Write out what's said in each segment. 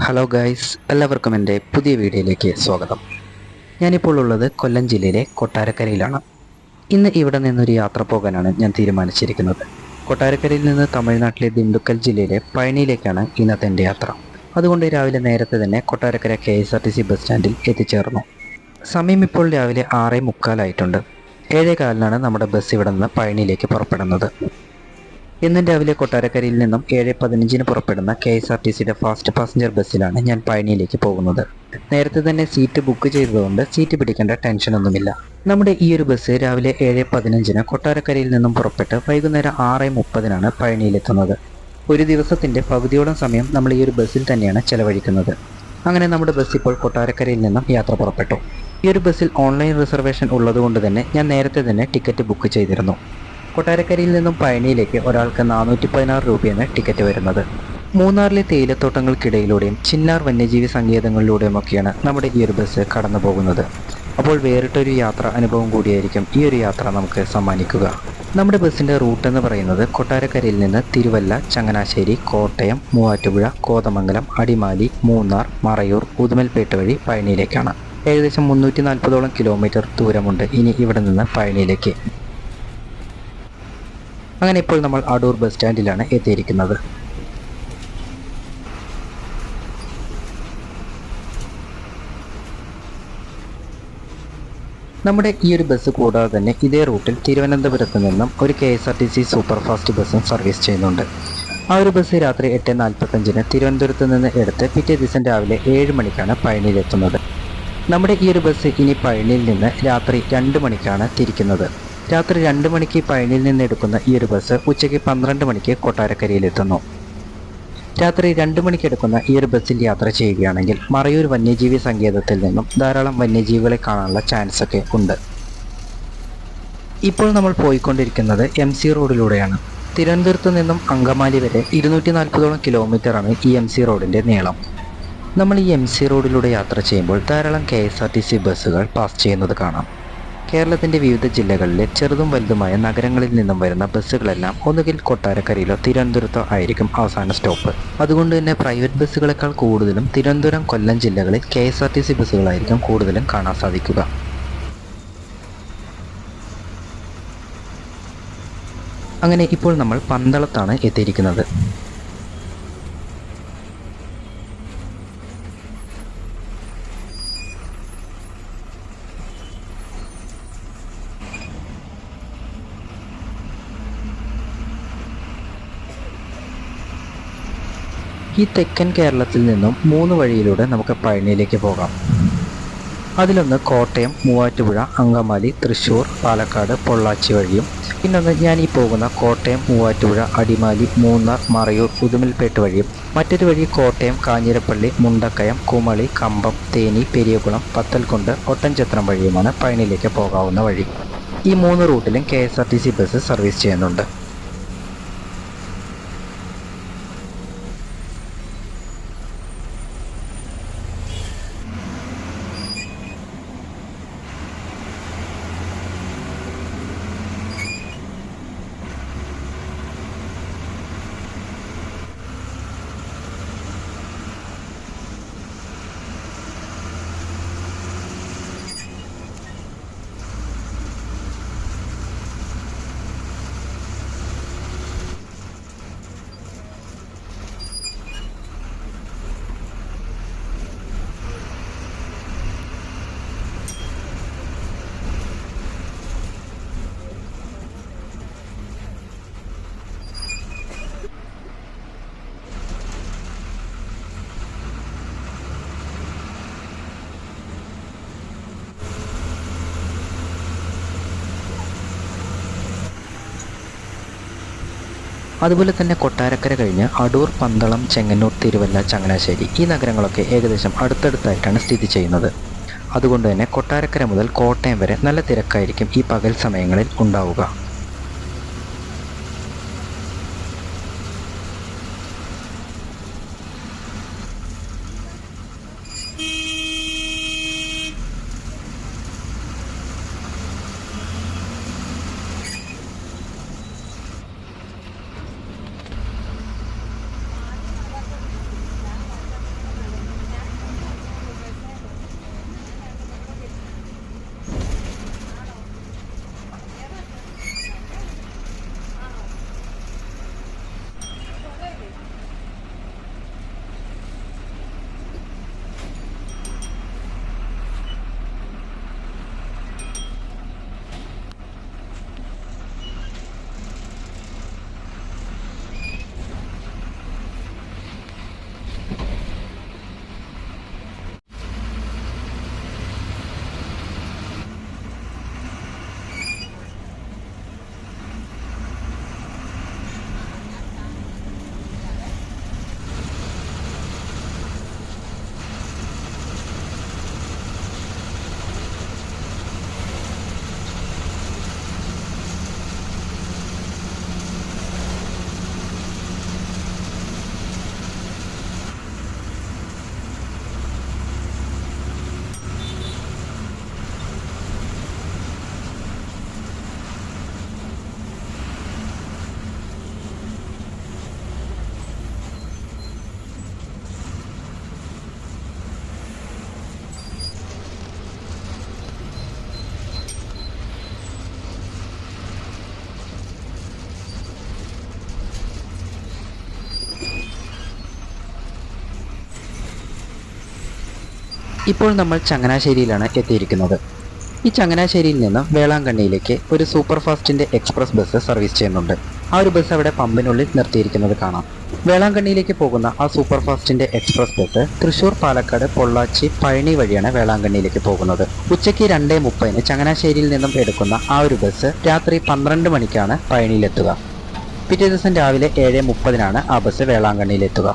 Hello guys, എല്ലാവർക്കും എൻ്റെ പുതിയ വീഡിയോയിലേക്ക് സ്വാഗതം. ഞാനിപ്പോൾ ഉള്ളത് കൊല്ലം ജില്ലയിലെ കൊട്ടാരക്കരയിലാണ്. ഇന്ന് ഇവിടെ നിന്നൊരു യാത്ര പോകാനാണ് ഞാൻ തീരുമാനിച്ചിരിക്കുന്നത്. കൊട്ടാരക്കരയിൽ നിന്ന് തമിഴ്നാട്ടിലെ ദിണ്ടുക്കൽ ജില്ലയിലെ പഴനിയിലേക്കാണ് ഇന്നത്തെ എൻ്റെ യാത്ര. അതുകൊണ്ട് രാവിലെ നേരത്തെ തന്നെ കൊട്ടാരക്കര KSRTC ബസ് സ്റ്റാൻഡിൽ എത്തിച്ചേർന്നു. സമയം ഇപ്പോൾ രാവിലെ 6:45 7:15 നമ്മുടെ ബസ് ഇവിടെ നിന്ന് പഴനിയിലേക്ക് പുറപ്പെടുന്നത്. ഇന്നും രാവിലെ കൊട്ടാരക്കരയിൽ നിന്നും 7:15 പുറപ്പെടുന്ന KSRTCയുടെ ഫാസ്റ്റ് പാസഞ്ചർ ബസ്സിലാണ് ഞാൻ പഴനിയിലേക്ക് പോകുന്നത്. നേരത്തെ തന്നെ സീറ്റ് ബുക്ക് ചെയ്തതുകൊണ്ട് സീറ്റ് പിടിക്കേണ്ട ടെൻഷനൊന്നുമില്ല. നമ്മുടെ ഈ ഒരു ബസ് രാവിലെ 7:15 കൊട്ടാരക്കരയിൽ നിന്നും പുറപ്പെട്ട് വൈകുന്നേരം 6:30 പഴനിയിലെത്തുന്നത്. ഒരു ദിവസത്തിൻ്റെ പകുതിയോളം സമയം നമ്മൾ ഈ ഒരു ബസ്സിൽ തന്നെയാണ് ചെലവഴിക്കുന്നത്. അങ്ങനെ നമ്മുടെ ബസ് ഇപ്പോൾ കൊട്ടാരക്കരയിൽ നിന്നും യാത്ര പുറപ്പെട്ടു. ഈ ഒരു ബസ്സിൽ ഓൺലൈൻ റിസർവേഷൻ ഉള്ളതുകൊണ്ട് തന്നെ ഞാൻ നേരത്തെ തന്നെ ടിക്കറ്റ് ബുക്ക് ചെയ്തിരുന്നു. കൊട്ടാരക്കരയിൽ നിന്നും പഴനിയിലേക്ക് ഒരാൾക്ക് 416 രൂപയാണ് ടിക്കറ്റ് വരുന്നത്. മൂന്നാറിലെ തേയിലത്തോട്ടങ്ങൾക്കിടയിലൂടെയും ചിന്നാർ വന്യജീവി സങ്കേതങ്ങളിലൂടെയുമൊക്കെയാണ് നമ്മുടെ ഈ ഒരു ബസ് കടന്നു പോകുന്നത്. അപ്പോൾ വേറിട്ടൊരു യാത്ര അനുഭവം കൂടിയായിരിക്കും ഈ ഒരു യാത്ര നമുക്ക് സമ്മാനിക്കുക. നമ്മുടെ ബസ്സിൻ്റെ റൂട്ട് എന്ന് പറയുന്നത് കൊട്ടാരക്കരയിൽ നിന്ന് തിരുവല്ല, ചങ്ങനാശ്ശേരി, കോട്ടയം, മൂവാറ്റുപുഴ, കോതമംഗലം, അടിമാലി, മൂന്നാർ, മറയൂർ, ഉദുമൽപേട്ട് വഴി പഴനിയിലേക്കാണ്. ഏകദേശം 340ഓളം കിലോമീറ്റർ ദൂരമുണ്ട് ഇനി ഇവിടെ നിന്ന് പഴനിയിലേക്ക്. അങ്ങനെ ഇപ്പോൾ നമ്മൾ അടൂർ ബസ് സ്റ്റാൻഡിലാണ് എത്തിയിരിക്കുന്നത്. നമ്മുടെ ഈ ഒരു ബസ് കൂടാതെ തന്നെ ഇതേ റൂട്ടിൽ തിരുവനന്തപുരത്ത് നിന്നും ഒരു KSRTC സൂപ്പർ ഫാസ്റ്റ് ബസ്സും സർവീസ് ചെയ്യുന്നുണ്ട്. ആ ഒരു ബസ് രാത്രി 8:45 തിരുവനന്തപുരത്ത് നിന്ന് എടുത്ത് പിറ്റേ ദിവസം രാവിലെ 7 മണിക്കാണ് പഴനിയിലെത്തുന്നത്. നമ്മുടെ ഈ ഒരു ബസ് ഇനി പഴനിയിൽ നിന്ന് രാത്രി 2 മണിക്കാണ് തിരിക്കുന്നത്. രാത്രി 2 മണിക്ക് പഴനിയിൽ നിന്ന് എടുക്കുന്ന ഈ ഒരു ബസ് ഉച്ചയ്ക്ക് 12 മണിക്ക് കൊട്ടാരക്കരയിലെത്തുന്നു. രാത്രി 2 മണിക്ക് എടുക്കുന്ന ഈ ഒരു ബസ്സിൽ യാത്ര ചെയ്യുകയാണെങ്കിൽ മറയൂർ വന്യജീവി സങ്കേതത്തിൽ നിന്നും ധാരാളം വന്യജീവികളെ കാണാനുള്ള ചാൻസ് ഒക്കെ ഉണ്ട്. ഇപ്പോൾ നമ്മൾ പോയിക്കൊണ്ടിരിക്കുന്നത് MC റോഡിലൂടെയാണ്. തിരുവനന്തപുരത്ത് നിന്നും അങ്കമാലി വരെ 240ഓളം കിലോമീറ്ററാണ് ഈ MC റോഡിൻ്റെ നീളം. നമ്മൾ ഈ MC റോഡിലൂടെ യാത്ര ചെയ്യുമ്പോൾ ധാരാളം KSRTC ബസ്സുകൾ പാസ് ചെയ്യുന്നത് കാണാം. കേരളത്തിൻ്റെ വിവിധ ജില്ലകളിലെ ചെറുതും വലുതുമായ നഗരങ്ങളിൽ നിന്നും വരുന്ന ബസ്സുകളെല്ലാം ഒന്നുകിൽ കൊട്ടാരക്കരയിലോ തിരുവനന്തപുരത്തോ ആയിരിക്കും അവസാന സ്റ്റോപ്പ്. അതുകൊണ്ട് തന്നെ പ്രൈവറ്റ് ബസ്സുകളെക്കാൾ കൂടുതലും തിരുവനന്തപുരം, കൊല്ലം ജില്ലകളിൽ KSRTC ബസ്സുകളായിരിക്കും കൂടുതലും കാണാൻ സാധിക്കുക. അങ്ങനെ ഇപ്പോൾ നമ്മൾ പന്തളത്താണ് എത്തിയിരിക്കുന്നത്. ഈ തെക്കൻ കേരളത്തിൽ നിന്നും 3 വഴിയിലൂടെ നമുക്ക് പഴനിയിലേക്ക് പോകാം. അതിലൊന്ന് കോട്ടയം, മൂവാറ്റുപുഴ, അങ്കമാലി, തൃശ്ശൂർ, പാലക്കാട്, പൊള്ളാച്ചി വഴിയും പിന്നൊന്ന് ഞാൻ ഈ പോകുന്ന കോട്ടയം, മൂവാറ്റുപുഴ, അടിമാലി, മൂന്നാർ, മറയൂർ, ഉദുമൽപേട്ട് വഴിയും മറ്റൊരു വഴി കോട്ടയം, കാഞ്ഞിരപ്പള്ളി, മുണ്ടക്കയം, കുമളി, കമ്പം, തേനി, പെരിയകുളം, പത്തൽക്കുണ്ട്, ഒട്ടൻചത്രം വഴിയുമാണ് പഴനിയിലേക്ക് പോകാവുന്ന വഴി. ഈ 3 റൂട്ടിലും KSRTC ബസ് സർവീസ് ചെയ്യുന്നുണ്ട്. അതുപോലെ തന്നെ കൊട്ടാരക്കര കഴിഞ്ഞ് അടൂർ, പന്തളം, ചെങ്ങന്നൂർ, തിരുവല്ല, ചങ്ങനാശ്ശേരി ഈ നഗരങ്ങളൊക്കെ ഏകദേശം അടുത്തടുത്തായിട്ടാണ് സ്ഥിതി ചെയ്യുന്നത്. അതുകൊണ്ട് തന്നെ കൊട്ടാരക്കര മുതൽ കോട്ടയം വരെ നല്ല തിരക്കായിരിക്കും ഈ പകൽ സമയങ്ങളിൽ ഉണ്ടാവുക. ഇപ്പോൾ നമ്മൾ ചങ്ങനാശ്ശേരിയിലാണ് എത്തിയിരിക്കുന്നത്. ഈ ചങ്ങനാശ്ശേരിയിൽ നിന്ന് വേളാങ്കണ്ണിയിലേക്ക് ഒരു സൂപ്പർ ഫാസ്റ്റിൻ്റെ എക്സ്പ്രസ് ബസ് സർവീസ് ചെയ്യുന്നുണ്ട്. ആ ഒരു ബസ് അവിടെ പമ്പിനുള്ളിൽ നിർത്തിയിരിക്കുന്നത് കാണാം. വേളാങ്കണ്ണിയിലേക്ക് പോകുന്ന ആ സൂപ്പർ ഫാസ്റ്റിൻ്റെ എക്സ്പ്രസ് ബസ് തൃശ്ശൂർ, പാലക്കാട്, പൊള്ളാച്ചി, പഴനി വഴിയാണ് വേളാങ്കണ്ണിയിലേക്ക് പോകുന്നത്. ഉച്ചയ്ക്ക് 2:30 ചങ്ങനാശ്ശേരിയിൽ നിന്നും എടുക്കുന്ന ആ ഒരു ബസ് രാത്രി 12 മണിക്കാണ് പഴനിയിലെത്തുക. പിറ്റേ ദിവസം രാവിലെ 7:30 ആ ബസ് വേളാങ്കണ്ണിയിലെത്തുക.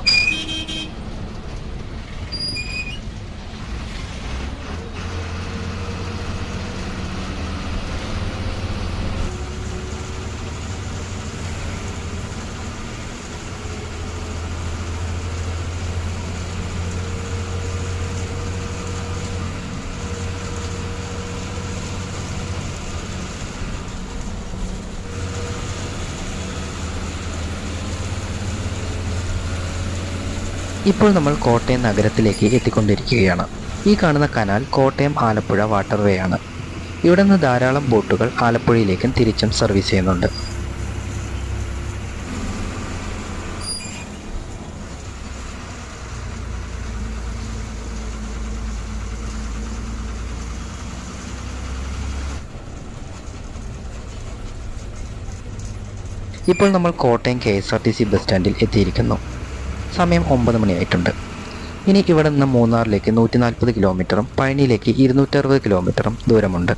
ഇപ്പോൾ നമ്മൾ കോട്ടയം നഗരത്തിലേക്ക് എത്തിക്കൊണ്ടിരിക്കുകയാണ്. ഈ കാണുന്ന കനാൽ കോട്ടയം ആലപ്പുഴ വാട്ടർവേ ആണ്. ഇവിടെ നിന്ന് ധാരാളം ബോട്ടുകൾ ആലപ്പുഴയിലേക്കും തിരിച്ചും സർവീസ് ചെയ്യുന്നുണ്ട്. ഇപ്പോൾ നമ്മൾ കോട്ടയം KSRTC ബസ് സ്റ്റാൻഡിൽ എത്തിയിരിക്കുന്നു. സമയം 9 മണിയായിട്ടുണ്ട്. ഇനി ഇവിടെ നിന്ന് മൂന്നാറിലേക്ക് 140 കിലോമീറ്ററും പഴനിയിലേക്ക് 260 കിലോമീറ്ററും ദൂരമുണ്ട്.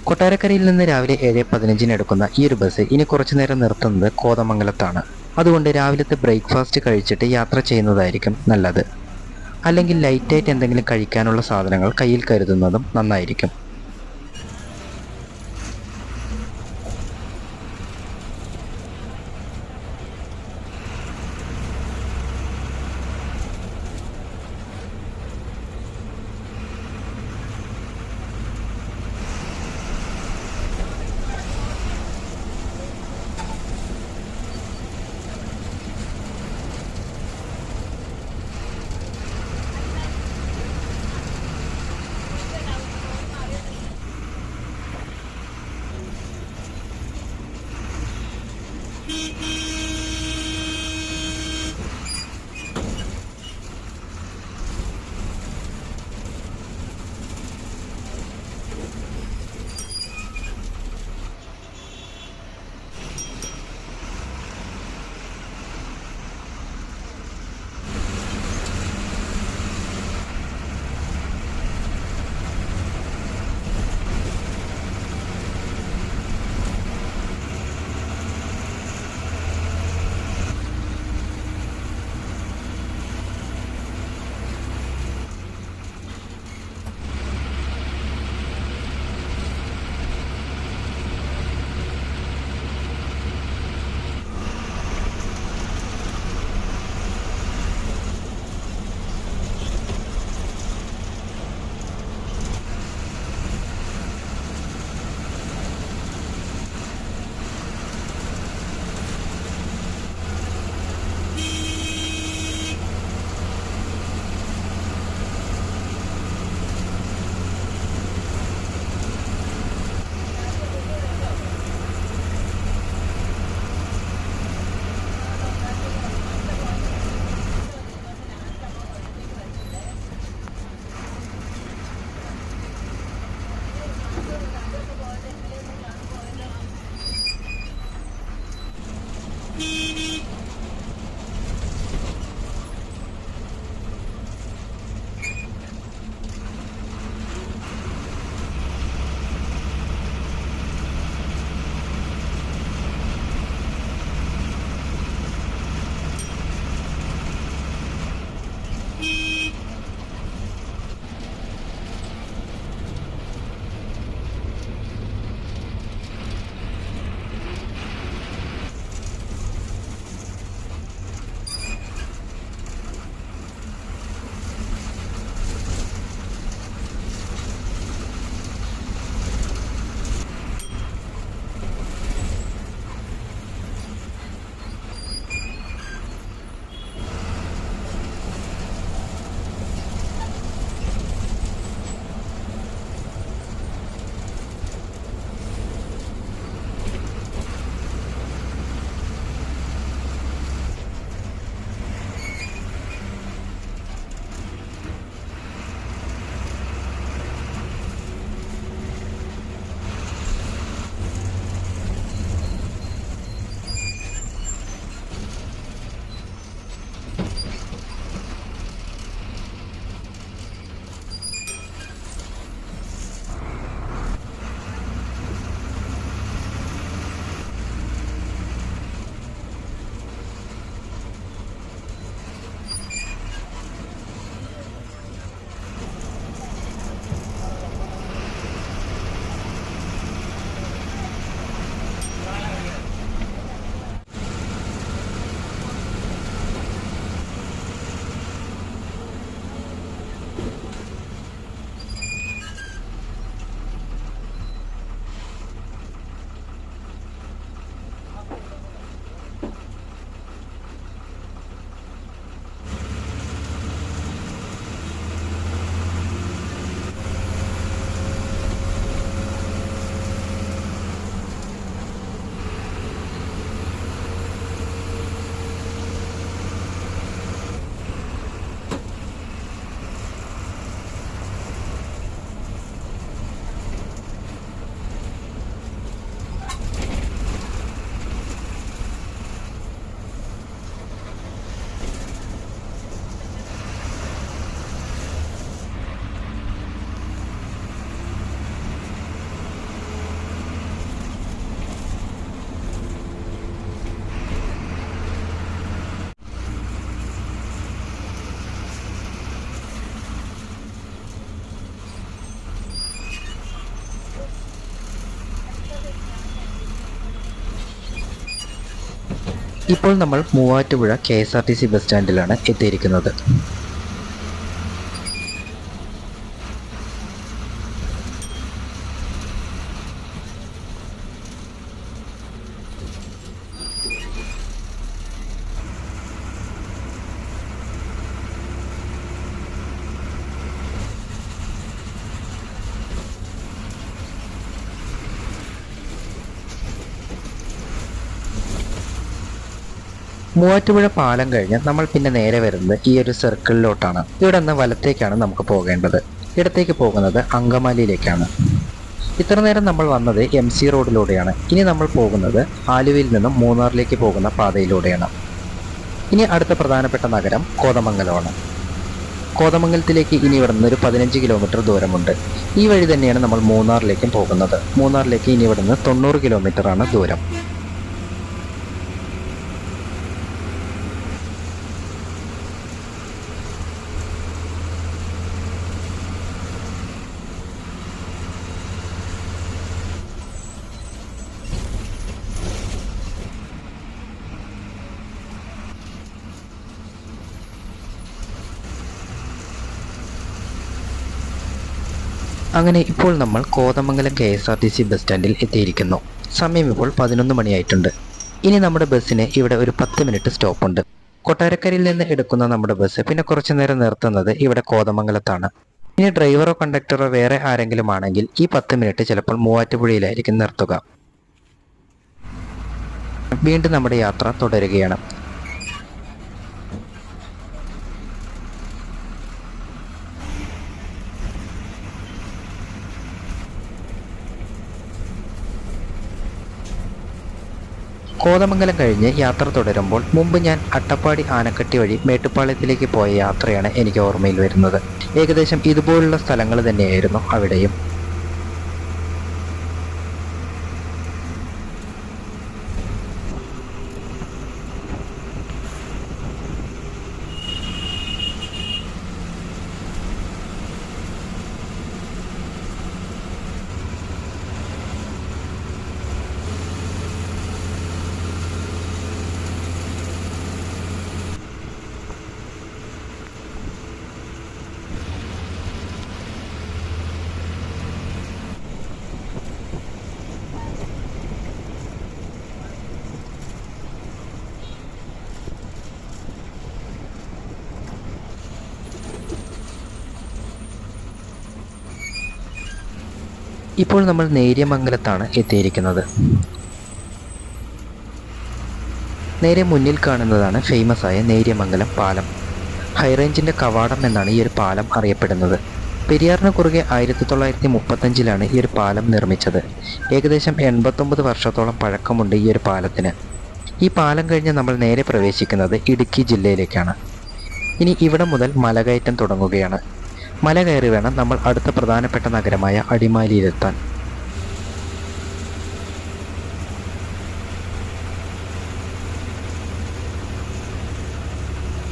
കൊട്ടാരക്കരയിൽ നിന്ന് രാവിലെ 7:15 എടുക്കുന്ന ഈ ഒരു ബസ് ഇനി കുറച്ചു നേരം നിർത്തുന്നത് കോതമംഗലത്താണ്. അതുകൊണ്ട് രാവിലത്തെ ബ്രേക്ക്ഫാസ്റ്റ് കഴിച്ചിട്ട് യാത്ര ചെയ്യുന്നതായിരിക്കും നല്ലത്. അല്ലെങ്കിൽ ലൈറ്റായിട്ട് എന്തെങ്കിലും കഴിക്കാനുള്ള സാധനങ്ങൾ കയ്യിൽ കരുതുന്നതും നന്നായിരിക്കും. ഇപ്പോൾ നമ്മൾ മൂവാറ്റുപുഴ KSRTC ബസ് സ്റ്റാൻഡിലാണ് എത്തിയിരിക്കുന്നത്. മൂവാറ്റുപുഴ പാലം കഴിഞ്ഞ് നമ്മൾ പിന്നെ നേരെ വരുന്നത് ഈ ഒരു സർക്കിളിലോട്ടാണ്. ഇവിടെ നിന്ന് വലത്തേക്കാണ് നമുക്ക് പോകേണ്ടത്. ഇടത്തേക്ക് പോകുന്നത് അങ്കമാലിയിലേക്കാണ്. ഇത്ര നേരം നമ്മൾ വന്നത് MC റോഡിലൂടെയാണ്. ഇനി നമ്മൾ പോകുന്നത് ആലുവയിൽ നിന്നും മൂന്നാറിലേക്ക് പോകുന്ന പാതയിലൂടെയാണ്. ഇനി അടുത്ത പ്രധാനപ്പെട്ട നഗരം കോതമംഗലമാണ്. കോതമംഗലത്തിലേക്ക് ഇനി ഇവിടെ നിന്ന് ഒരു 15 കിലോമീറ്റർ ദൂരമുണ്ട്. ഈ വഴി തന്നെയാണ് നമ്മൾ മൂന്നാറിലേക്കും പോകുന്നത്. മൂന്നാറിലേക്ക് ഇനി ഇവിടെ നിന്ന് 90 കിലോമീറ്ററാണ് ദൂരം. അങ്ങനെ ഇപ്പോൾ നമ്മൾ കോതമംഗലം KSRTC ബസ് സ്റ്റാൻഡിൽ എത്തിയിരിക്കുന്നു. സമയം ഇപ്പോൾ 11 മണിയായിട്ടുണ്ട്. ഇനി നമ്മുടെ ബസ്സിന് ഇവിടെ ഒരു 10 മിനിറ്റ് സ്റ്റോപ്പുണ്ട്. കൊട്ടാരക്കരയിൽ നിന്ന് എടുക്കുന്ന നമ്മുടെ ബസ് പിന്നെ കുറച്ചു നേരം നിർത്തുന്നത് ഇവിടെ കോതമംഗലത്താണ്. ഇനി ഡ്രൈവറോ കണ്ടക്ടറോ വേറെ ആരെങ്കിലും ആണെങ്കിൽ ഈ 10 മിനിറ്റ് ചിലപ്പോൾ മൂവാറ്റുപുഴയിലായിരിക്കും നിർത്തുക. വീണ്ടും നമ്മുടെ യാത്ര തുടരുകയാണ്. കോതമംഗലം കഴിഞ്ഞ് യാത്ര തുടരുമ്പോൾ മുമ്പ് ഞാൻ അട്ടപ്പാടി ആനക്കട്ടി വഴി മേട്ടുപ്പാളയത്തിലേക്ക് പോയ യാത്രയാണ് എനിക്ക് ഓർമ്മയിൽ വരുന്നത്. ഏകദേശം ഇതുപോലുള്ള സ്ഥലങ്ങൾ തന്നെയായിരുന്നു അവിടെയും. ഇപ്പോൾ നമ്മൾ നേര്യമംഗലത്താണ് എത്തിയിരിക്കുന്നത്. നേരെ മുന്നിൽ കാണുന്നതാണ് ഫേമസ് ആയ നേര്യമംഗലം പാലം. ഹൈറേഞ്ചിൻ്റെ കവാടം എന്നാണ് ഈ ഒരു പാലം അറിയപ്പെടുന്നത്. പെരിയാറിന് കുറുകെ 1935 ഈ ഒരു പാലം നിർമ്മിച്ചത്. ഏകദേശം 89 വർഷത്തോളം പഴക്കമുണ്ട് ഈ ഒരു പാലത്തിന്. ഈ പാലം കഴിഞ്ഞ് നമ്മൾ നേരെ പ്രവേശിക്കുന്നത് ഇടുക്കി ജില്ലയിലേക്കാണ്. ഇനി ഇവിടെ മുതൽ മലകയറ്റം തുടങ്ങുകയാണ്. മല കയറി വേണം നമ്മൾ അടുത്ത പ്രധാനപ്പെട്ട നഗരമായ അടിമാലിയിലെത്താൻ.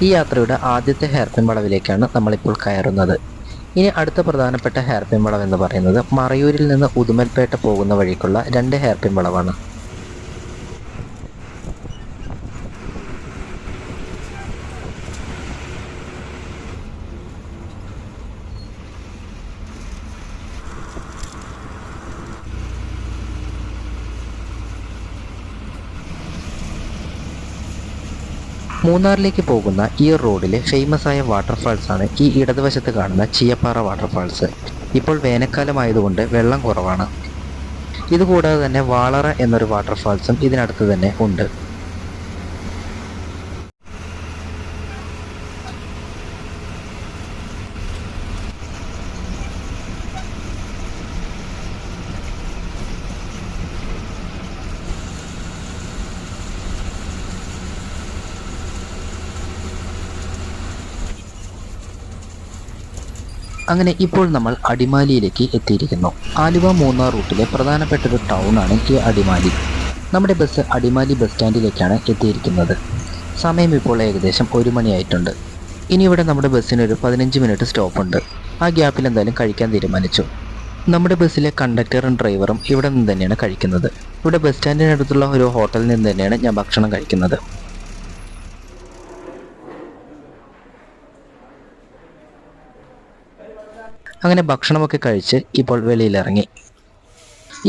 ഈ യാത്രയുടെ ആദ്യത്തെ ഹെയർപിൻ വളവിലേക്കാണ് നമ്മളിപ്പോൾ കയറുന്നത്. ഇനി അടുത്ത പ്രധാനപ്പെട്ട ഹെയർപിൻ വളവ് എന്ന് പറയുന്നത് മറയൂരിൽ നിന്ന് ഉദുമൽപേട്ട പോകുന്ന വഴിക്കുള്ള 2 ഹെയർപിൻ വളവാണ്. മൂന്നാറിലേക്ക് പോകുന്ന ഈ റോഡിലെ ഫേമസ് ആയ വാട്ടർഫാൾസ് ആണ് ഈ ഇടതുവശത്ത് കാണുന്ന ചീയപ്പാറ വാട്ടർഫാൾസ്. ഇപ്പോൾ വേനൽക്കാലമായതുകൊണ്ട് വെള്ളം കുറവാണ്. ഇതുകൂടാതെ തന്നെ വാളറ എന്നൊരു വാട്ടർഫാൾസും ഇതിനടുത്ത് തന്നെ ഉണ്ട്. അങ്ങനെ ഇപ്പോൾ നമ്മൾ അടിമാലിയിലേക്ക് എത്തിയിരിക്കുന്നു. ആലുവ മൂന്നാർ റൂട്ടിലെ പ്രധാനപ്പെട്ട ഒരു ടൗണാണ് ഈ അടിമാലി. നമ്മുടെ ബസ് അടിമാലി ബസ് സ്റ്റാൻഡിലേക്കാണ് എത്തിയിരിക്കുന്നത്. സമയം ഇപ്പോൾ ഏകദേശം 1 മണിയായിട്ടുണ്ട്. ഇനി ഇവിടെ നമ്മുടെ ബസ്സിനൊരു 15 മിനിറ്റ് സ്റ്റോപ്പുണ്ട്. ആ ഗ്യാപ്പിൽ എന്തായാലും കഴിക്കാൻ തീരുമാനിച്ചു. നമ്മുടെ ബസ്സിലെ കണ്ടക്ടറും ഡ്രൈവറും ഇവിടെ നിന്ന് തന്നെയാണ് കഴിക്കുന്നത്. ഇവിടെ ബസ് സ്റ്റാൻഡിനടുത്തുള്ള ഒരു ഹോട്ടലിൽ നിന്ന് തന്നെയാണ് ഞാൻ ഭക്ഷണം കഴിക്കുന്നത്. അങ്ങനെ ഭക്ഷണമൊക്കെ കഴിച്ച് ഇപ്പോൾ വെളിയിലിറങ്ങി.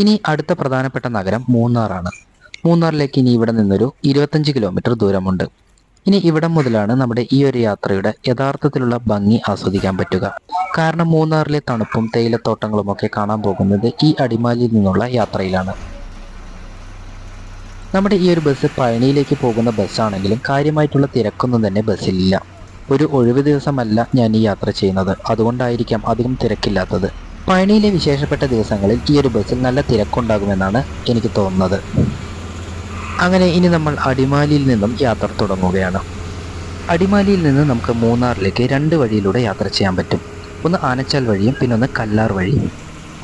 ഇനി അടുത്ത പ്രധാനപ്പെട്ട നഗരം മൂന്നാറാണ്. മൂന്നാറിലേക്ക് ഇനി ഇവിടെ നിന്നൊരു 25 കിലോമീറ്റർ ദൂരമുണ്ട്. ഇനി ഇവിടം മുതലാണ് നമ്മുടെ ഈ ഒരു യാത്രയുടെ യഥാർത്ഥത്തിലുള്ള ഭംഗി ആസ്വദിക്കാൻ പറ്റുക. കാരണം മൂന്നാറിലെ തണുപ്പും തേയിലത്തോട്ടങ്ങളും ഒക്കെ കാണാൻ പോകുന്നത് ഈ അടിമാലിയിൽ നിന്നുള്ള യാത്രയിലാണ്. നമ്മുടെ ഈ ഒരു ബസ് പഴനിയിലേക്ക് പോകുന്ന ബസ്സാണെങ്കിലും കാര്യമായിട്ടുള്ള തിരക്കൊന്നും തന്നെ ബസ്സിലില്ല. ഒരു ഒഴിവ് ദിവസമല്ല ഞാൻ ഈ യാത്ര ചെയ്യുന്നത്, അതുകൊണ്ടായിരിക്കാം അധികം തിരക്കില്ലാത്തത്. പഴനിയിലെ വിശേഷപ്പെട്ട ദിവസങ്ങളിൽ ഈ ഒരു ബസ്സിൽ നല്ല തിരക്കുണ്ടാകുമെന്നാണ് എനിക്ക് തോന്നുന്നത്. അങ്ങനെ ഇനി നമ്മൾ അടിമാലിയിൽ നിന്നും യാത്ര തുടങ്ങുകയാണ്. അടിമാലിയിൽ നിന്ന് നമുക്ക് മൂന്നാറിലേക്ക് 2 വഴിയിലൂടെ യാത്ര ചെയ്യാൻ പറ്റും. ഒന്ന് ആനച്ചാൽ വഴിയും പിന്നൊന്ന് കല്ലാർ വഴിയും.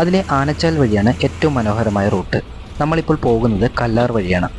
അതിലെ ആനച്ചാൽ വഴിയാണ് ഏറ്റവും മനോഹരമായ റൂട്ട്. നമ്മളിപ്പോൾ പോകുന്നത് കല്ലാർ വഴിയാണ്.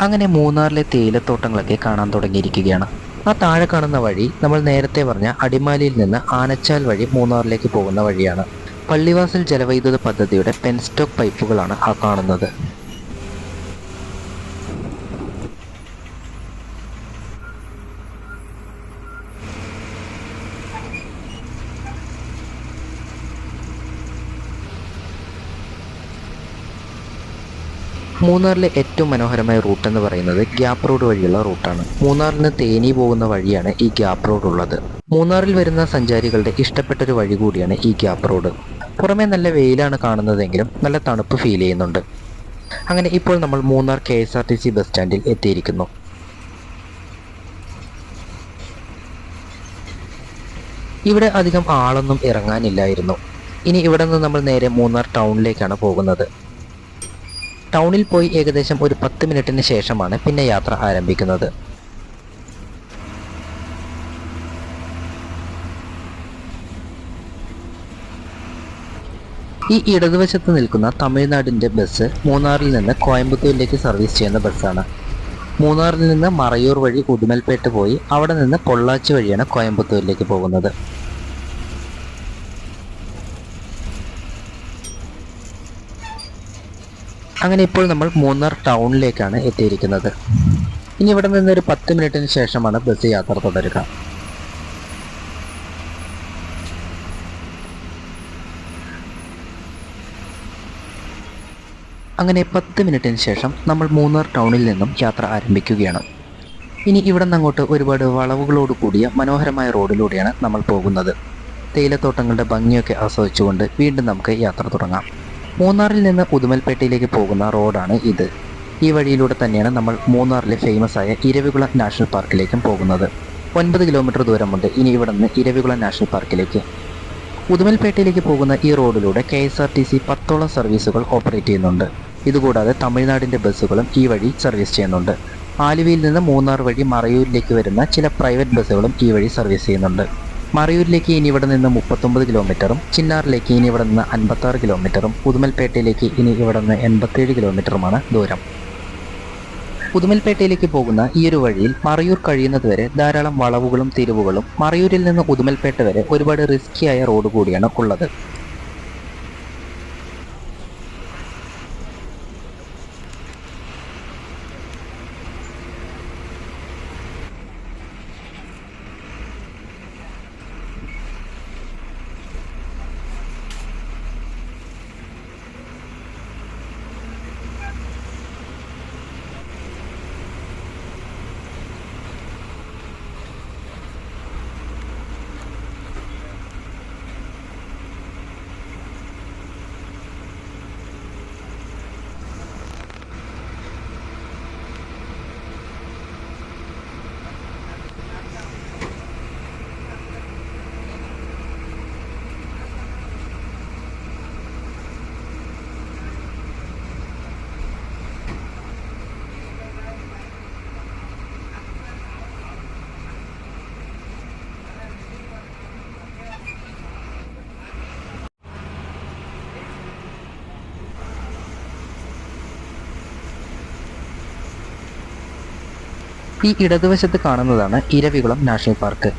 അങ്ങനെ മൂന്നാറിലെ തേയിലത്തോട്ടങ്ങളൊക്കെ കാണാൻ തുടങ്ങിയിരിക്കുകയാണ്. ആ താഴെ കാണുന്ന വഴി നമ്മൾ നേരത്തെ പറഞ്ഞ അടിമാലിയിൽ നിന്ന് ആനച്ചാൽ വഴി മൂന്നാറിലേക്ക് പോകുന്ന വഴിയാണ്. പള്ളിവാസൽ ജലവൈദ്യുത പദ്ധതിയുടെ പെൻസ്റ്റോക്ക് പൈപ്പുകളാണ് ആ കാണുന്നത്. മൂന്നാറിലെ ഏറ്റവും മനോഹരമായ റൂട്ട് എന്ന് പറയുന്നത് ഗ്യാപ്പ് റോഡ് വഴിയുള്ള റൂട്ടാണ്. മൂന്നാറിൽ നിന്ന് തേനി പോകുന്ന വഴിയാണ് ഈ ഗ്യാപ്പ് റോഡ് ഉള്ളത്. മൂന്നാറിൽ വരുന്ന സഞ്ചാരികളുടെ ഇഷ്ടപ്പെട്ടൊരു വഴി കൂടിയാണ് ഈ ഗ്യാപ്പ് റോഡ്. പുറമേ നല്ല വെയിലാണ് കാണുന്നതെങ്കിലും നല്ല തണുപ്പ് ഫീൽ ചെയ്യുന്നുണ്ട്. അങ്ങനെ ഇപ്പോൾ നമ്മൾ മൂന്നാർ KSRTC ബസ് സ്റ്റാൻഡിൽ എത്തിയിരിക്കുന്നു. ഇവിടെ അധികം ആളൊന്നും ഇറങ്ങാനില്ലായിരുന്നു. ഇനി ഇവിടെ നിന്ന് നമ്മൾ നേരെ മൂന്നാർ ടൗണിലേക്കാണ് പോകുന്നത്. ടൗണിൽ പോയി ഏകദേശം ഒരു 10 മിനിറ്റിന് ശേഷമാണ് പിന്നെ യാത്ര ആരംഭിക്കുന്നത്. ഈ ഇടതുവശത്ത് നിൽക്കുന്ന തമിഴ്നാടിൻ്റെ ബസ് മൂന്നാറിൽ നിന്ന് കോയമ്പത്തൂരിലേക്ക് സർവീസ് ചെയ്യുന്ന ബസ്സാണ്. മൂന്നാറിൽ നിന്ന് മറയൂർ വഴി ഉടുമൽപേട്ട് പോയി അവിടെ നിന്ന് പൊള്ളാച്ചി വഴിയാണ് കോയമ്പത്തൂരിലേക്ക് പോകുന്നത്. അങ്ങനെ ഇപ്പോൾ നമ്മൾ മൂന്നാർ ടൗണിലേക്കാണ് എത്തിയിരിക്കുന്നത്. ഇനി ഇവിടെ നിന്ന് ഒരു 10 മിനിറ്റിന് ശേഷമാണ് ബസ് യാത്ര തുടരുക. അങ്ങനെ 10 മിനിറ്റിന് ശേഷം നമ്മൾ മൂന്നാർ ടൗണിൽ നിന്നും യാത്ര ആരംഭിക്കുകയാണ്. ഇനി ഇവിടെ നിന്ന് അങ്ങോട്ട് ഒരുപാട് വളവുകളോട് കൂടിയ മനോഹരമായ റോഡിലൂടെയാണ് നമ്മൾ പോകുന്നത്. തേയിലത്തോട്ടങ്ങളുടെ ഭംഗിയൊക്കെ ആസ്വദിച്ചുകൊണ്ട് വീണ്ടും നമുക്ക് യാത്ര തുടങ്ങാം. മൂന്നാറിൽ നിന്ന് ഉദുമൽപേട്ടയിലേക്ക് പോകുന്ന റോഡാണ് ഇത്. ഈ വഴിയിലൂടെ തന്നെയാണ് നമ്മൾ മൂന്നാറിലെ ഫേമസ് ആയ ഇരവികുളം നാഷണൽ പാർക്കിലേക്കും പോകുന്നത്. 9 കിലോമീറ്റർ ദൂരമുണ്ട് ഇനി ഇവിടെ നിന്ന് ഇരവികുളം നാഷണൽ പാർക്കിലേക്ക്. ഉദുമൽപേട്ടയിലേക്ക് പോകുന്ന ഈ റോഡിലൂടെ KSRTC 10ഓളം സർവീസുകൾ ഓപ്പറേറ്റ് ചെയ്യുന്നുണ്ട്. ഇതുകൂടാതെ തമിഴ്നാടിൻ്റെ ബസ്സുകളും ഈ വഴി സർവീസ് ചെയ്യുന്നുണ്ട്. ആലുവയിൽ നിന്ന് മൂന്നാർ വഴി മറയൂരിലേക്ക് വരുന്ന ചില പ്രൈവറ്റ് ബസ്സുകളും ഈ വഴി സർവീസ് ചെയ്യുന്നുണ്ട്. മറയൂരിലേക്ക് ഇനി ഇവിടെ നിന്ന് 39 കിലോമീറ്ററും ചിന്നാറിലേക്ക് ഇനി ഇവിടെ നിന്ന് 56 കിലോമീറ്ററും ഉദുമൽപേട്ടയിലേക്ക് ഇനി ഇവിടെ നിന്ന് 87 കിലോമീറ്ററുമാണ് ദൂരം. ഉദുമൽപേട്ടയിലേക്ക് പോകുന്ന ഈ ഒരു വഴിയിൽ മറയൂർ കഴിയുന്നതുവരെ ധാരാളം വളവുകളും തിരിവുകളും മറയൂരിൽ നിന്ന് ഉദുമൽപേട്ട വരെ ഒരുപാട് റിസ്കിയായ റോഡ് കൂടിയാണ് ഉള്ളത്. ഈ ഇടതുവശത്ത് കാണുന്നതാണ് ഇരവികുളം നാഷണൽ പാർക്ക്.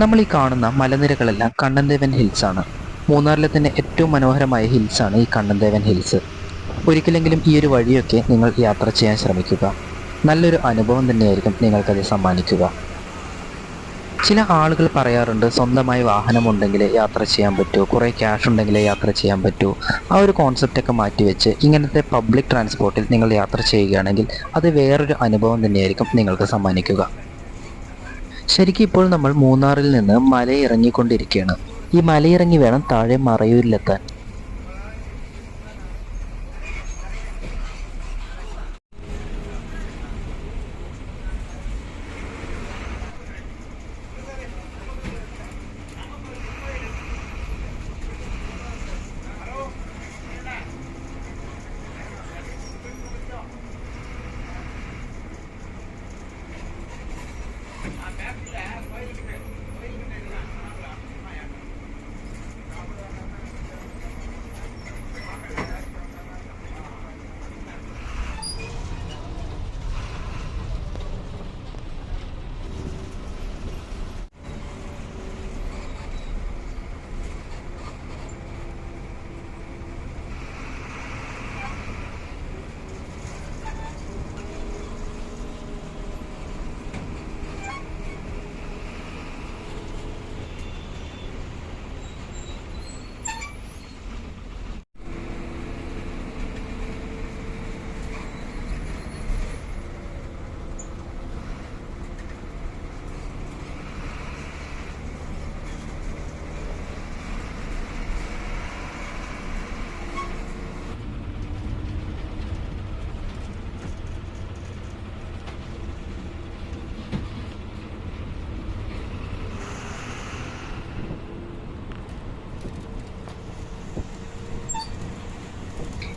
നമ്മൾ ഈ കാണുന്ന മലനിരകളെല്ലാം കണ്ണൻദേവൻ ഹിൽസ് ആണ്. മൂന്നാറിലെ തന്നെ ഏറ്റവും മനോഹരമായ ഹിൽസാണ് ഈ കണ്ണൻദേവൻ ഹിൽസ്. ഒരിക്കലെങ്കിലും ഈ ഒരു വഴിയൊക്കെ നിങ്ങൾ യാത്ര ചെയ്യാൻ ശ്രമിക്കുക. നല്ലൊരു അനുഭവം തന്നെയായിരിക്കും നിങ്ങൾക്കത് സമ്മാനിക്കുക. ചില ആളുകൾ പറയാറുണ്ട് സ്വന്തമായി വാഹനമുണ്ടെങ്കിലേ യാത്ര ചെയ്യാൻ പറ്റൂ, കുറേ ക്യാഷ് ഉണ്ടെങ്കിലേ യാത്ര ചെയ്യാൻ പറ്റൂ. ആ ഒരു കോൺസെപ്റ്റൊക്കെ മാറ്റിവെച്ച് ഇങ്ങനത്തെ പബ്ലിക് ട്രാൻസ്പോർട്ടിൽ നിങ്ങൾ യാത്ര ചെയ്യുകയാണെങ്കിൽ അത് വേറൊരു അനുഭവം തന്നെയായിരിക്കും നിങ്ങൾക്ക് സമ്മാനിക്കുക. ശരിക്കും ഇപ്പോൾ നമ്മൾ മൂന്നാറിൽ നിന്ന് മലയിറങ്ങിക്കൊണ്ടിരിക്കുകയാണ്. ഈ മലയിറങ്ങി വേണം താഴെ മറയൂരിലെത്താൻ.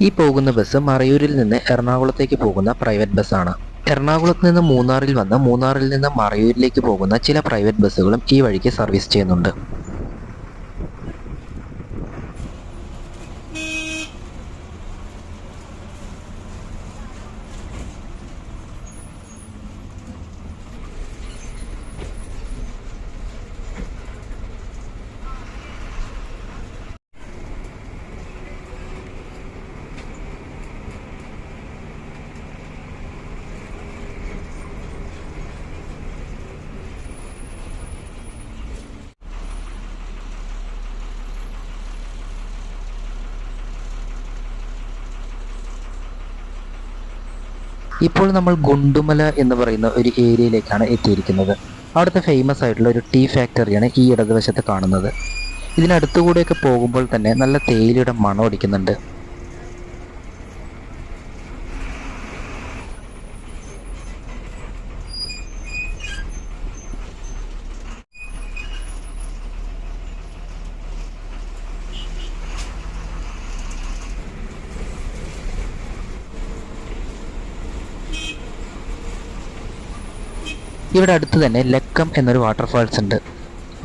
ഈ പോകുന്ന ബസ് മറയൂരിൽ നിന്ന് എറണാകുളത്തേക്ക് പോകുന്ന പ്രൈവറ്റ് ബസ്സാണ്. എറണാകുളത്ത് നിന്ന് മൂന്നാറിൽ വന്ന് മൂന്നാറിൽ നിന്ന് മറയൂരിലേക്ക് പോകുന്ന ചില പ്രൈവറ്റ് ബസ്സുകളും ഈ വഴിക്ക് സർവീസ് ചെയ്യുന്നുണ്ട്. ഇപ്പോൾ നമ്മൾ ഗുണ്ടുമല എന്ന് പറയുന്ന ഒരു ഏരിയയിലേക്കാണ് എത്തിയിരിക്കുന്നത്. അവിടുത്തെ ഫേമസ് ആയിട്ടുള്ള ഒരു ടീ ഫാക്ടറിയാണ് ഈ ഇടതുവശത്ത് കാണുന്നത്. ഇതിനടുത്തുകൂടെയൊക്കെ പോകുമ്പോൾ തന്നെ നല്ല തേയിലയുടെ മണം അടിക്കുന്നുണ്ട്. ഇവിടെ അടുത്ത് തന്നെ ലക്കം എന്നൊരു വാട്ടർഫാൾസ് ഉണ്ട്.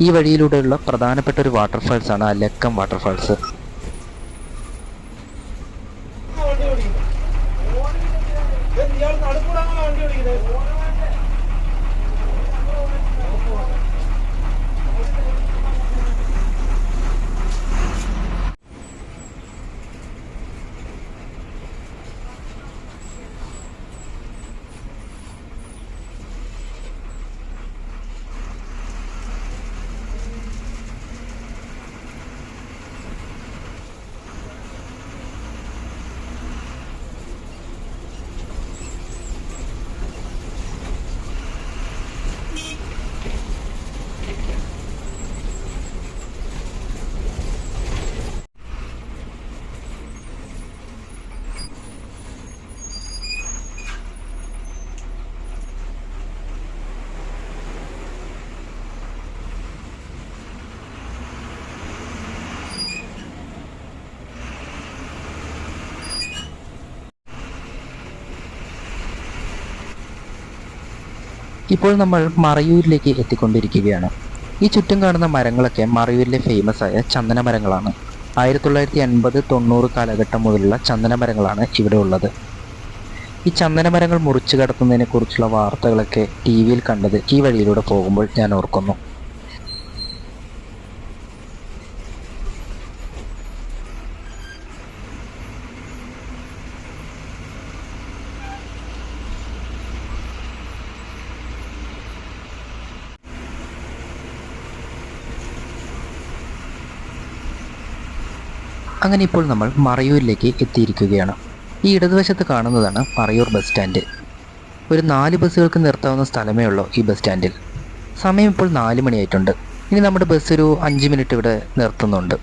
ഈ വഴിയിലൂടെയുള്ള പ്രധാനപ്പെട്ട ഒരു വാട്ടർഫാൾസ് ആണ് ആ ലക്കം വാട്ടർഫാൾസ്. ഇപ്പോൾ നമ്മൾ മറയൂരിലേക്ക് എത്തിക്കൊണ്ടിരിക്കുകയാണ്. ഈ ചുറ്റും കാണുന്ന മരങ്ങളൊക്കെ മറയൂരിലെ ഫേമസ് ആയ ചന്ദന മരങ്ങളാണ്. 1980-90 കാലഘട്ടം മുതലുള്ള ചന്ദന മരങ്ങളാണ് ഇവിടെ ഉള്ളത്. ഈ ചന്ദന മരങ്ങൾ മുറിച്ചു കടത്തുന്നതിനെ കുറിച്ചുള്ള വാർത്തകളൊക്കെ ടി വിയിൽ കണ്ടത് ഈ വഴിയിലൂടെ പോകുമ്പോൾ ഞാൻ ഓർക്കുന്നു. അങ്ങനെ ഇപ്പോൾ നമ്മൾ മറയൂരിലേക്ക് എത്തിയിരിക്കുകയാണ്. ഈ ഇടതുവശത്ത് കാണുന്നതാണ് മറയൂർ ബസ് സ്റ്റാൻഡ്. ഒരു 4 ബസ്സുകൾക്ക് നിർത്താവുന്ന സ്ഥലമേ ഉള്ളൂ ഈ ബസ് സ്റ്റാൻഡിൽ. സമയം ഇപ്പോൾ 4 മണിയായിട്ടുണ്ട്. ഇനി നമ്മുടെ ബസ് ഒരു 5 മിനിറ്റ് ഇവിടെ നിർത്തുന്നുണ്ട്.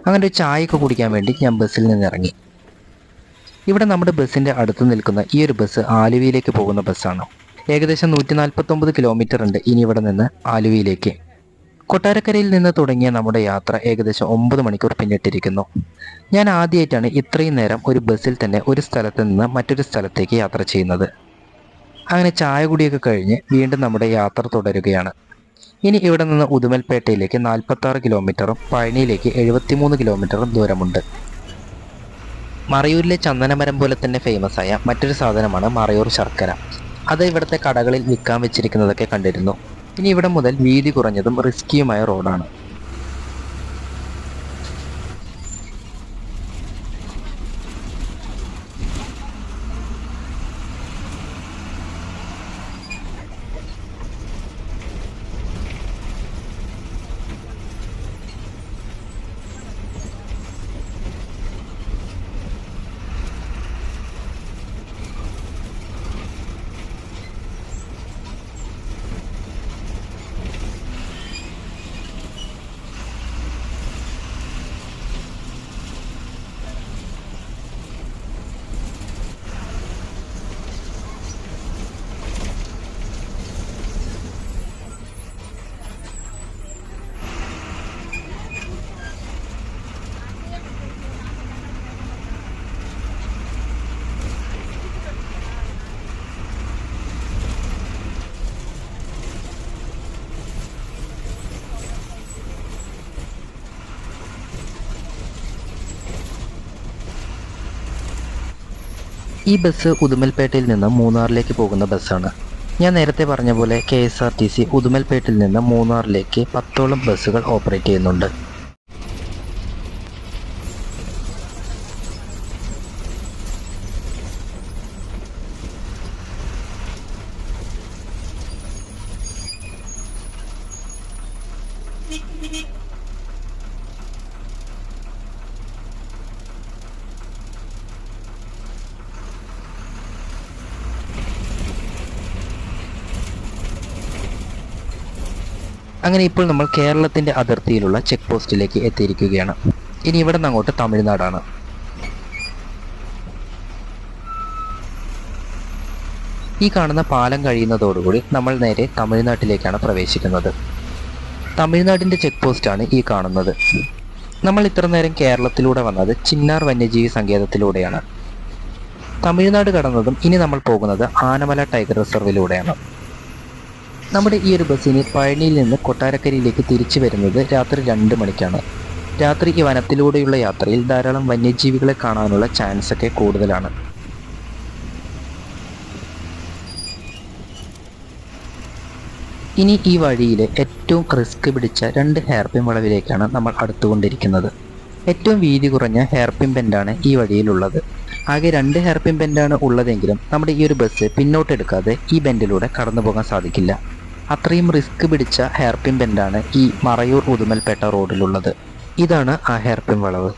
അങ്ങനെ ഒരു ചായയൊക്കെ കുടിക്കാൻ വേണ്ടി ഞാൻ ബസ്സിൽ നിന്ന് ഇറങ്ങി. ഇവിടെ നമ്മുടെ ബസ്സിൻ്റെ അടുത്ത് നിൽക്കുന്ന ഈ ഒരു ബസ് ആലുവയിലേക്ക് പോകുന്ന ബസ്സാണ്. ഏകദേശം 149 കിലോമീറ്റർ ഉണ്ട് ഇനി ഇവിടെ നിന്ന് ആലുവയിലേക്ക്. കൊട്ടാരക്കരയിൽ നിന്ന് തുടങ്ങിയ നമ്മുടെ യാത്ര ഏകദേശം 9 മണിക്കൂർ പിന്നിട്ടിരിക്കുന്നു. ഞാൻ ആദ്യമായിട്ടാണ് ഇത്രയും നേരം ഒരു ബസ്സിൽ തന്നെ ഒരു സ്ഥലത്ത് നിന്ന് മറ്റൊരു സ്ഥലത്തേക്ക് യാത്ര ചെയ്യുന്നത്. അങ്ങനെ ചായ കുടിയൊക്കെ കഴിഞ്ഞ് വീണ്ടും നമ്മുടെ യാത്ര തുടരുകയാണ്. ഇനി ഇവിടെ നിന്ന് ഉദുമൽപേട്ടയിലേക്ക് 46 കിലോമീറ്ററും പഴനിയിലേക്ക് 73 കിലോമീറ്ററും ദൂരമുണ്ട്. മറയൂരിലെ ചന്ദനമരം പോലെ തന്നെ ഫേമസ് ആയ മറ്റൊരു സാധനമാണ് മറയൂർ ശർക്കര. അത് ഇവിടുത്തെ കടകളിൽ വിൽക്കാൻ വെച്ചിരിക്കുന്നതൊക്കെ കണ്ടിരുന്നു. ഇനി ഇവിടെ മുതൽ വീതി കുറഞ്ഞതും റിസ്കിയുമായ റോഡാണ്. ഈ ബസ് ഉദുമൽപേട്ടയിൽ നിന്ന് മൂന്നാറിലേക്ക് പോകുന്ന ബസ്സാണ്. ഞാൻ നേരത്തെ പറഞ്ഞ പോലെ KSRTC ഉദുമൽപേട്ടിൽ നിന്ന് മൂന്നാറിലേക്ക് 10ഓളം ബസ്സുകൾ ഓപ്പറേറ്റ് ചെയ്യുന്നുണ്ട്. അങ്ങനെ ഇപ്പോൾ നമ്മൾ കേരളത്തിൻ്റെ അതിർത്തിയിലുള്ള ചെക്ക് പോസ്റ്റിലേക്ക് എത്തിയിരിക്കുകയാണ്. ഇനി ഇവിടെ നിന്ന് അങ്ങോട്ട് തമിഴ്നാടാണ്. ഈ കാണുന്ന പാലം കഴിയുന്നതോടുകൂടി നമ്മൾ നേരെ തമിഴ്നാട്ടിലേക്കാണ് പ്രവേശിക്കുന്നത്. തമിഴ്നാടിൻ്റെ ചെക്ക് പോസ്റ്റാണ് ഈ കാണുന്നത്. നമ്മൾ ഇത്ര നേരം കേരളത്തിലൂടെ വന്നത് ചിന്നാർ വന്യജീവി സങ്കേതത്തിലൂടെയാണ്. തമിഴ്നാട് കടന്നതും ഇനി നമ്മൾ പോകുന്നത് ആനമല ടൈഗർ റിസർവിലൂടെയാണ്. നമ്മുടെ ഈ ഒരു ബസ്സിന് പഴനിയിൽ നിന്ന് കൊട്ടാരക്കരയിലേക്ക് തിരിച്ചു വരുന്നത് രാത്രി 2 മണിക്കാണ്. രാത്രി ഈ വനത്തിലൂടെയുള്ള യാത്രയിൽ ധാരാളം വന്യജീവികളെ കാണാനുള്ള ചാൻസൊക്കെ കൂടുതലാണ്. ഇനി ഈ വഴിയിലെ ഏറ്റവും റിസ്ക് പിടിച്ച 2 ഹെയർപിൻ വളവിലേക്കാണ് നമ്മൾ അടുത്തുകൊണ്ടിരിക്കുന്നത്. ഏറ്റവും വീതി കുറഞ്ഞ ഹെയർപിൻ ബെൻഡാണ് ഈ വഴിയിലുള്ളത്. ആകെ 2 ഹെയർപിൻ ബെൻഡാണ് ഉള്ളതെങ്കിലും നമ്മുടെ ഈ ഒരു ബസ് പിന്നോട്ടെടുക്കാതെ ഈ ബെൻഡിലൂടെ കടന്നു പോകാൻ സാധിക്കില്ല. അത്രയും റിസ്ക് പിടിച്ച ഹെയർപിൻ ബെൻഡാണ് ഈ മറയൂർ ഉദുമൽപേട്ട റോഡിലുള്ളത്. ഇതാണ് ആ ഹെയർപിൻ വളവ്.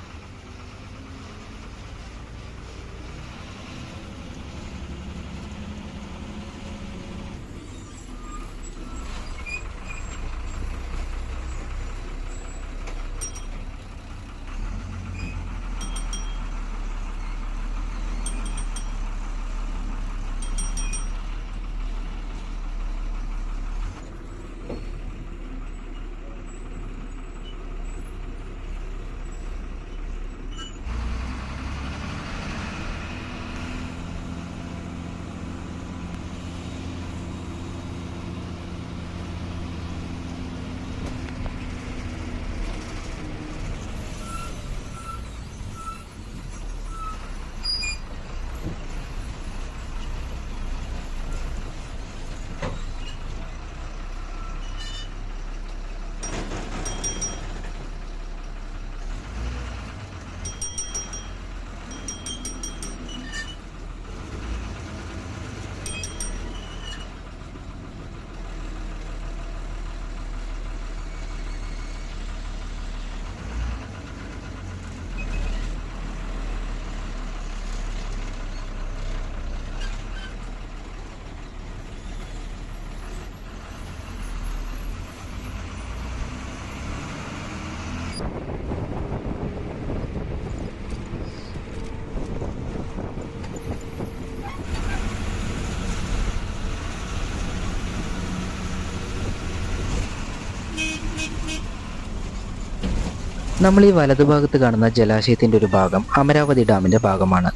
നമ്മൾ ഈ വലതുഭാഗത്ത് കാണുന്ന ജലാശയത്തിൻ്റെ ഒരു ഭാഗം അമരാവതി ഡാമിൻ്റെ ഭാഗമാണ്.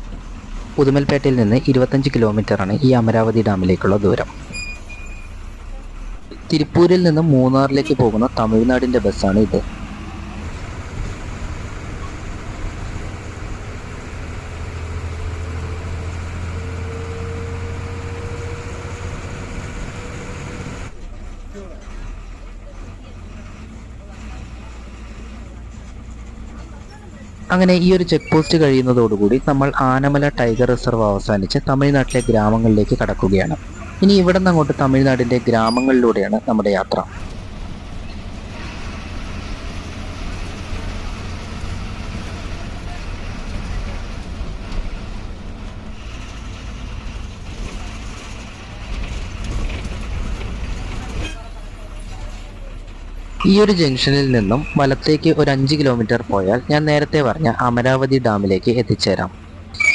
ഉദുമൽപേട്ടയിൽ നിന്ന് 25 കിലോമീറ്ററാണ് ഈ അമരാവതി ഡാമിലേക്കുള്ള ദൂരം. തിരുപ്പൂരിൽ നിന്ന് മൂന്നാറിലേക്ക് പോകുന്ന തമിഴ്നാടിൻ്റെ ബസ്സാണ് ഇത്. അങ്ങനെ ഈ ഒരു ചെക്ക് പോസ്റ്റ് കഴിയുന്നതോടുകൂടി നമ്മൾ ആനമല ടൈഗർ റിസർവ് അവസാനിച്ച് തമിഴ്നാട്ടിലെ ഗ്രാമങ്ങളിലേക്ക് കടക്കുകയാണ്. ഇനി ഇവിടെ നിന്ന് അങ്ങോട്ട് തമിഴ്നാടിൻ്റെ ഗ്രാമങ്ങളിലൂടെയാണ് നമ്മുടെ യാത്ര. ഈ ഒരു ജംഗ്ഷനിൽ നിന്നും വലത്തേക്ക് ഒരു 5 കിലോമീറ്റർ പോയാൽ ഞാൻ നേരത്തെ പറഞ്ഞ അമരാവതി ഡാമിലേക്ക് എത്തിച്ചേരാം.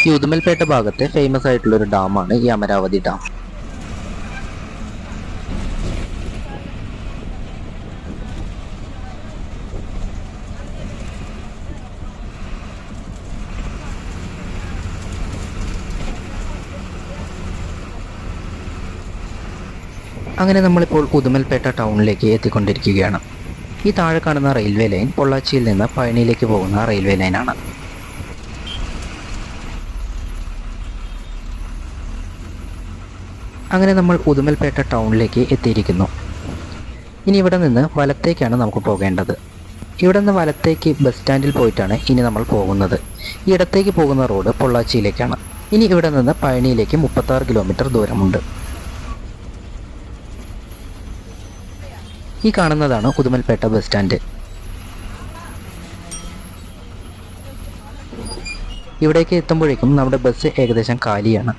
ഈ ഉദുമൽപേട്ട ഭാഗത്തെ ഫേമസ് ആയിട്ടുള്ളൊരു ഡാമാണ് ഈ അമരാവതി ഡാം. അങ്ങനെ നമ്മളിപ്പോൾ ഉദുമൽപേട്ട ടൗണിലേക്ക് എത്തിക്കൊണ്ടിരിക്കുകയാണ്. ഈ താഴെ കാണുന്ന റെയിൽവേ ലൈൻ പൊള്ളാച്ചിയിൽ നിന്ന് പഴനിയിലേക്ക് പോകുന്ന റെയിൽവേ ലൈനാണ്. അങ്ങനെ നമ്മൾ ഉദുമൽപേട്ട ടൗണിലേക്ക് എത്തിയിരിക്കുന്നു. ഇനി ഇവിടെ നിന്ന് വലത്തേക്കാണ് നമുക്ക് പോകേണ്ടത്. ഇവിടെ നിന്ന് വലത്തേക്ക് ബസ് സ്റ്റാൻഡിൽ പോയിട്ടാണ് ഇനി നമ്മൾ പോകുന്നത്. ഈ ഇടത്തേക്ക് പോകുന്ന റോഡ് പൊള്ളാച്ചിയിലേക്കാണ്. ഇനി ഇവിടെ നിന്ന് പഴനിയിലേക്ക് 36 കിലോമീറ്റർ ദൂരമുണ്ട്. ഈ കാണുന്നതാണ് ഉദുമൽപേട്ട ബസ് സ്റ്റാൻഡ്. ഇവിടേക്ക് എത്തുമ്പോഴേക്കും നമ്മുടെ ബസ് ഏകദേശം കാലിയാണ്.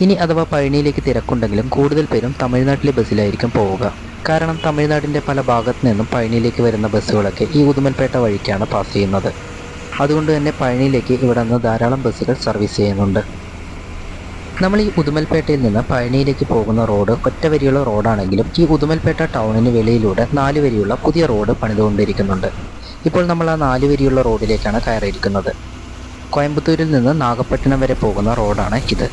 ഇനി അഥവാ പഴനിയിലേക്ക് തിരക്കുണ്ടെങ്കിലും കൂടുതൽ പേരും തമിഴ്നാട്ടിലെ ബസ്സിലായിരിക്കും പോവുക. കാരണം തമിഴ്നാടിൻ്റെ പല ഭാഗത്തു നിന്നും പഴനിയിലേക്ക് വരുന്ന ബസ്സുകളൊക്കെ ഈ ഉദുമൽപേട്ട വഴിക്കാണ് പാസ് ചെയ്യുന്നത്. അതുകൊണ്ട് തന്നെ പഴനിയിലേക്ക് ഇവിടെ നിന്ന് ധാരാളം ബസ്സുകൾ സർവീസ് ചെയ്യുന്നുണ്ട്. നമ്മൾ ഈ ഉദുമൽപേട്ടയിൽ നിന്ന് പഴനിയിലേക്ക് പോകുന്ന റോഡ് ഒറ്റ വരിയുള്ള റോഡാണെങ്കിലും ഈ ഉദുമൽപേട്ട ടൗണിന് വെളിയിലൂടെ 4 വരിയുള്ള പുതിയ റോഡ് പണിതുകൊണ്ടിരിക്കുന്നുണ്ട്. ഇപ്പോൾ നമ്മൾ ആ 4 വരിയുള്ള റോഡിലേക്കാണ് കയറിയിരിക്കുന്നത്. കോയമ്പത്തൂരിൽ നിന്ന് നാഗപ്പട്ടിണം വരെ പോകുന്ന റോഡാണ് ഇത്.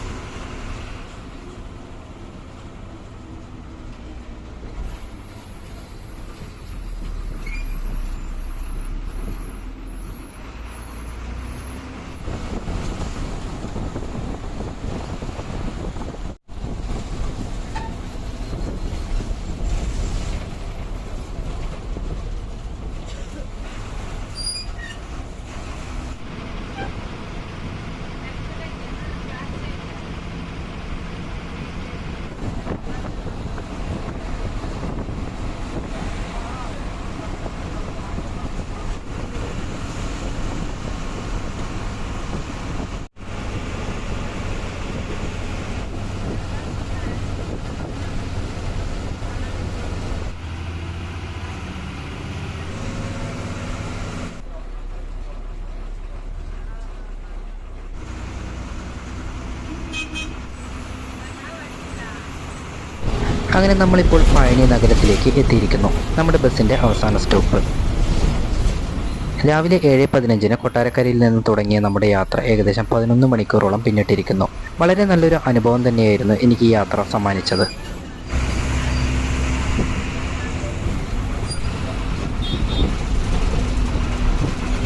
അങ്ങനെ നമ്മളിപ്പോൾ പഴനി നഗരത്തിലേക്ക് എത്തിയിരിക്കുന്നു. നമ്മുടെ ബസ്സിൻ്റെ അവസാന സ്റ്റോപ്പ്. രാവിലെ 7:15 കൊട്ടാരക്കരയിൽ നിന്ന് തുടങ്ങിയ നമ്മുടെ യാത്ര ഏകദേശം 11 മണിക്കൂറോളം പിന്നിട്ടിരിക്കുന്നു. വളരെ നല്ലൊരു അനുഭവം തന്നെയായിരുന്നു എനിക്ക് ഈ യാത്ര സമ്മാനിച്ചത്.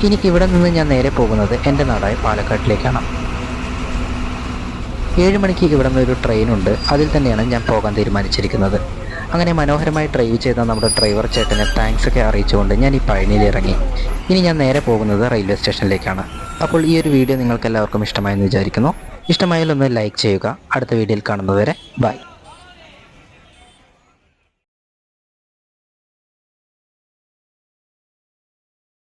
ഇനി ഇവിടെ നിന്ന് ഞാൻ നേരെ പോകുന്നത് എൻ്റെ നാടായ പാലക്കാട്ടിലേക്കാണ്. 7 മണിക്ക് ഇവിടെ നിന്നൊരു ട്രെയിനുണ്ട്. അതിൽ തന്നെയാണ് ഞാൻ പോകാൻ തീരുമാനിച്ചിരിക്കുന്നത്. അങ്ങനെ മനോഹരമായി ഡ്രൈവ് ചെയ്ത നമ്മുടെ ഡ്രൈവർ ചേട്ടനെ താങ്ക്സ് ഒക്കെ അറിയിച്ചുകൊണ്ട് ഞാൻ ഈ പഴനിയിൽ ഇറങ്ങി. ഇനി ഞാൻ നേരെ പോകുന്നത് റെയിൽവേ സ്റ്റേഷനിലേക്കാണ്. അപ്പോൾ ഈ ഒരു വീഡിയോ നിങ്ങൾക്ക് എല്ലാവർക്കും ഇഷ്ടമായെന്ന് വിചാരിക്കുന്നു. ഇഷ്ടമായാലൊന്ന് ലൈക്ക് ചെയ്യുക. അടുത്ത വീഡിയോയിൽ കാണുന്നതുവരെ ബൈ.